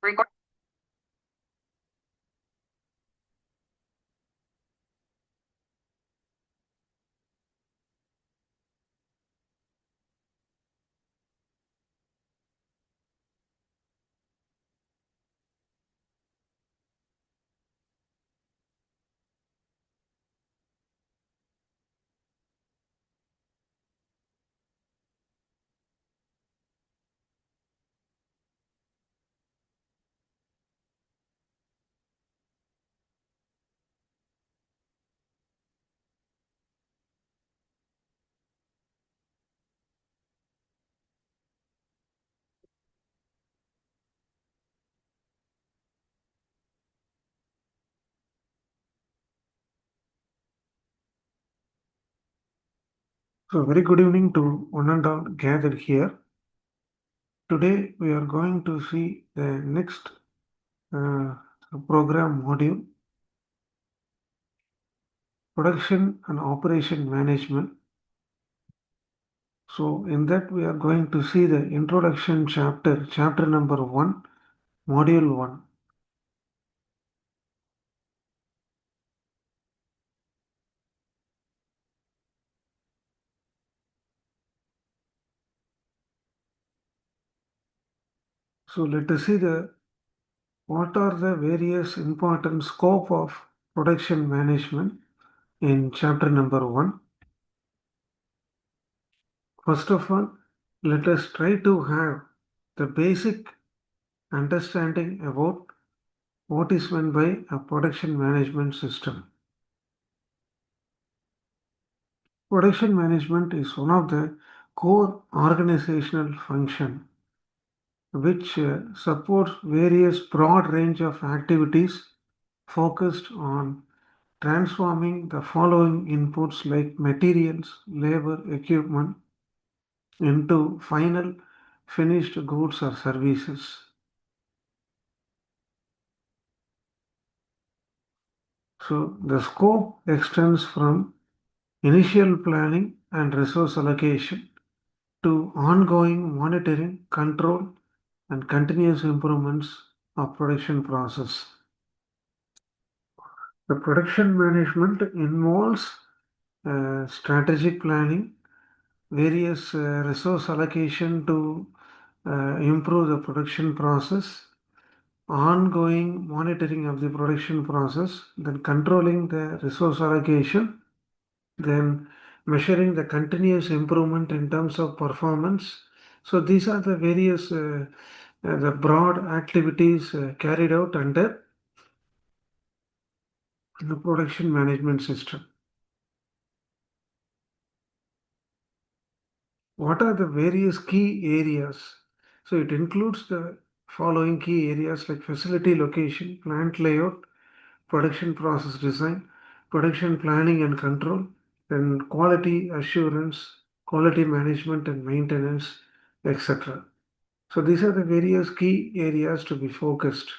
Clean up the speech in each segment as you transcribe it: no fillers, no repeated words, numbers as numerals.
Record. So, very good evening to one and all gathered here. Today, we are going to see the next uh, program module, Production and Operation Management. So, in that, we are going to see the introduction chapter, chapter number 1, module 1. So, let us see what are the various important scope of production management in chapter number 1. First of all, let us try to have the basic understanding about what is meant by a production management system. Production management is one of the core organizational functions which supports various broad range of activities focused on transforming the following inputs like materials, labor, equipment into final finished goods or services. So the scope extends from initial planning and resource allocation to ongoing monitoring, control, and continuous improvements of production process. The production management involves strategic planning, various resource allocation to improve the production process, ongoing monitoring of the production process, then controlling the resource allocation, then measuring the continuous improvement in terms of performance. So these are the various the broad activities carried out under the production management system. What are the various key areas? So it includes the following key areas like facility location, plant layout, production process design, production planning and control, then quality assurance, quality management and maintenance, etc. So these are the various key areas to be focused.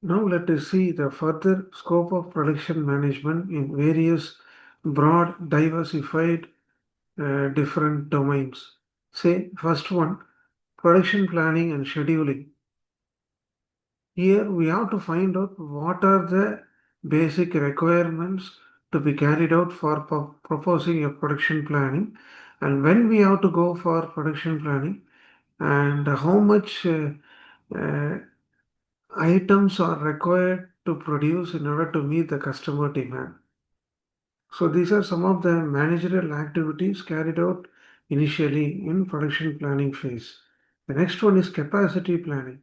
Now let us see the further scope of production management in various broad, diversified, different domains. Say, first one, production planning and scheduling. Here we have to find out what are the basic requirements to be carried out for proposing a production planning, and when we have to go for production planning, and how much uh, items are required to produce in order to meet the customer demand. So these are some of the managerial activities carried out initially in production planning phase. The next one is capacity planning.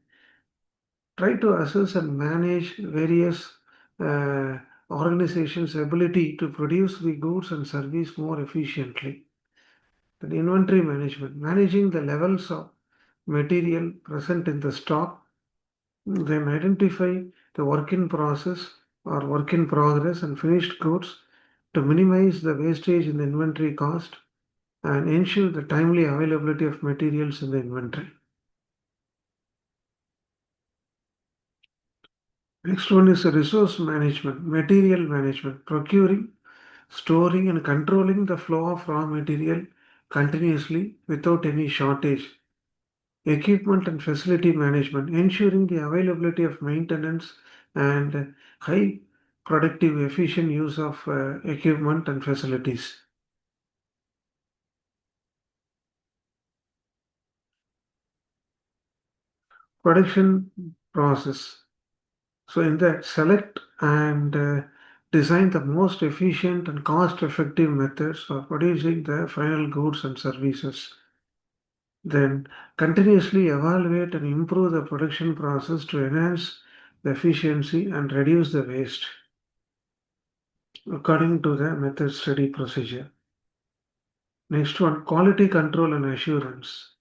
Try to assess and manage various uh, organizations' ability to produce the goods and service more efficiently. Then inventory management, managing the levels of material present in the stock, then identify the work in process or work in progress and finished goods to minimize the wastage in the inventory cost and ensure the timely availability of materials in the inventory. Next one is resource management, material management, procuring storing and controlling the flow of raw material continuously without any shortage. Equipment and facility management, ensuring the availability of maintenance and high productive efficient use of equipment and facilities. Production process. So in that, select and design the most efficient and cost-effective methods for producing the final goods and services. Then continuously evaluate and improve the production process to enhance the efficiency and reduce the waste according to the method study procedure. Next one, quality control and assurance.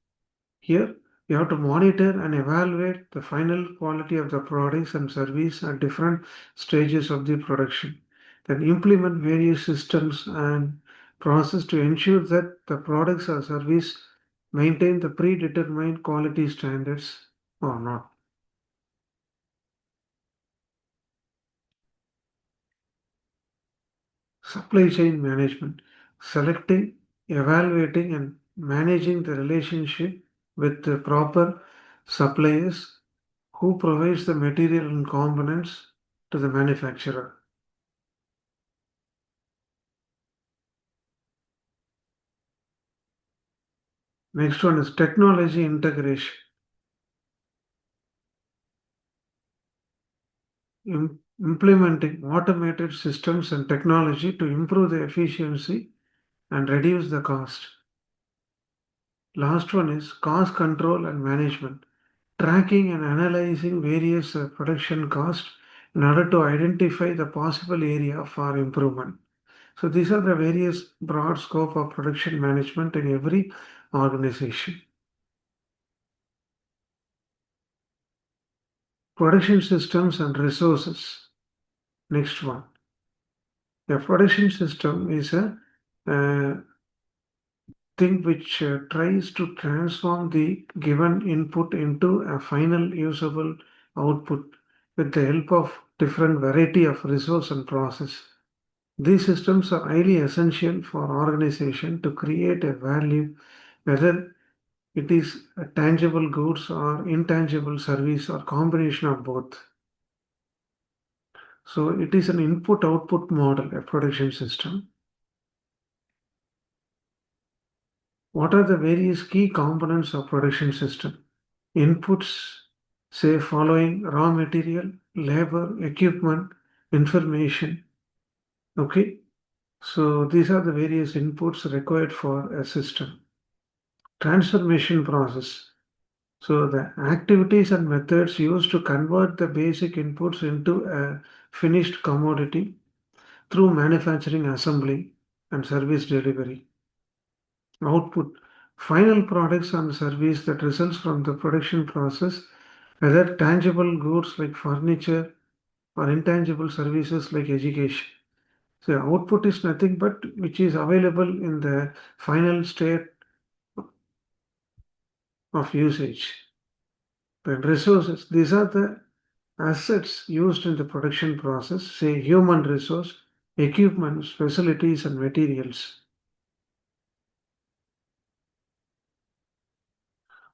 Here, you have to monitor and evaluate the final quality of the products and service at different stages of the production. Then implement various systems and process to ensure that the products or service maintain the predetermined quality standards or not. Supply chain management, selecting, evaluating, and managing the relationship with the proper suppliers who provides the material and components to the manufacturer. Next one is technology integration. Implementing automated systems and technology to improve the efficiency and reduce the cost. Last one is cost control and management, tracking and analyzing various production costs in order to identify the possible area for improvement. So these are the various broad scope of production management in every organization. Production systems and resources. Next one. A production system is a thing which tries to transform the given input into a final usable output with the help of different variety of resource and process. These systems are highly essential for organization to create a value, whether it is a tangible goods or intangible service or combination of both. So it is an input-output model, a production system. What are the various key components of production system? Inputs, say following raw material, labor, equipment, information. Okay, so these are the various inputs required for a system. Transformation process. So the activities and methods used to convert the basic inputs into a finished commodity through manufacturing, assembly, and service delivery. Output, final products and service that results from the production process, whether tangible goods like furniture or intangible services like education. So output is nothing but which is available in the final state of usage. Then resources, these are the assets used in the production process, say human resource, equipment, facilities, and materials.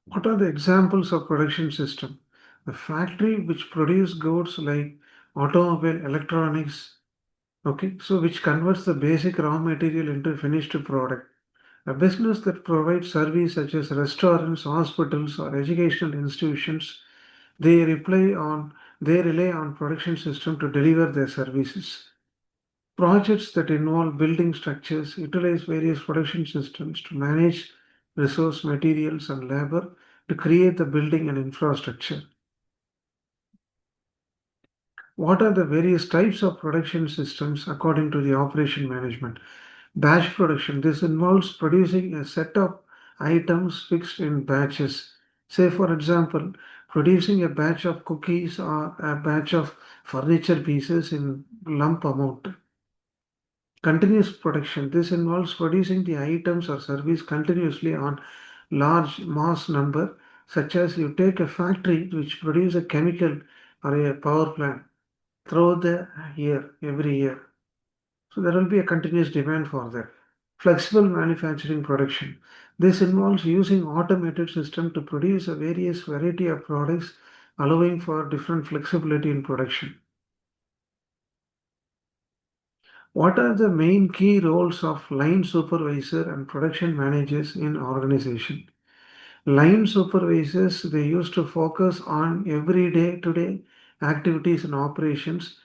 What are the examples of production system? A factory which produce goods like automobile, electronics, okay, so which converts the basic raw material into finished product. A business that provides service such as restaurants, hospitals, or educational institutions, they rely on production system to deliver their services. Projects that involve building structures utilize various production systems to manage resource, materials, and labor to create the building and infrastructure. What are the various types of production systems according to the operation management? Batch production. This involves producing a set of items fixed in batches. Say, for example, producing a batch of cookies or a batch of furniture pieces in lump amount. Continuous production. This involves producing the items or service continuously on large mass number, such as you take a factory which produce a chemical or a power plant throughout the year, every year. So there will be a continuous demand for that. Flexible manufacturing production. This involves using automated system to produce a various variety of products, allowing for different flexibility in production. What are the main key roles of line supervisor and production managers in organization? Line supervisors, they used to focus on everyday today activities and operations.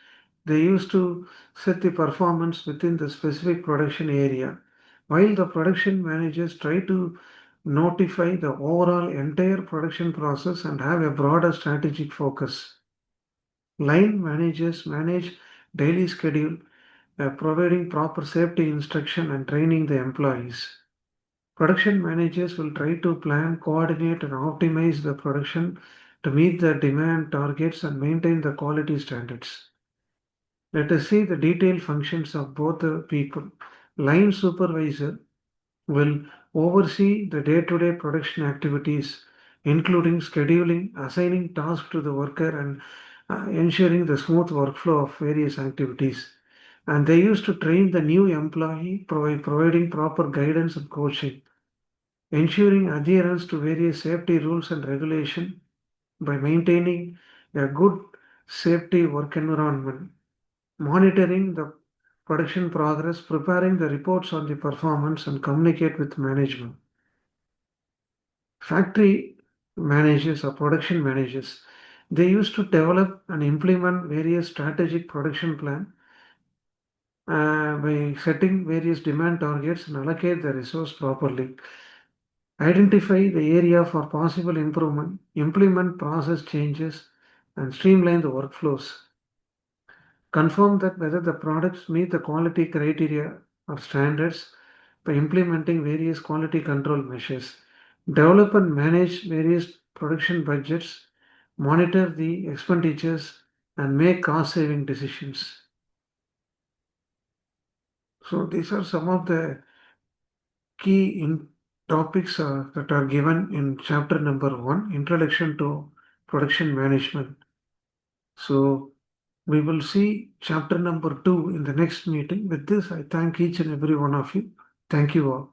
They used to set the performance within the specific production area, while the production managers try to notify the overall entire production process and have a broader strategic focus. Line managers manage daily schedule, providing proper safety instruction and training the employees. Production managers will try to plan, coordinate, and optimize the production to meet the demand targets and maintain the quality standards. Let us see the detailed functions of both the people. Line supervisor will oversee the day-to-day production activities, including scheduling, assigning tasks to the worker, and ensuring the smooth workflow of various activities. And they used to train the new employee, providing proper guidance and coaching, ensuring adherence to various safety rules and regulation by maintaining a good safety work environment, monitoring the production progress, preparing the reports on the performance, and communicate with management. Factory managers or production managers, they used to develop and implement various strategic production plan by setting various demand targets and allocate the resource properly. Identify the area for possible improvement, implement process changes, and streamline the workflows. Confirm that whether the products meet the quality criteria or standards by implementing various quality control measures. Develop and manage various production budgets, monitor the expenditures, and make cost saving decisions. So, these are some of the key topics that are given in chapter number 1, Introduction to Production Management. So we will see chapter number 2 in the next meeting. With this, I thank each and every one of you. Thank you all.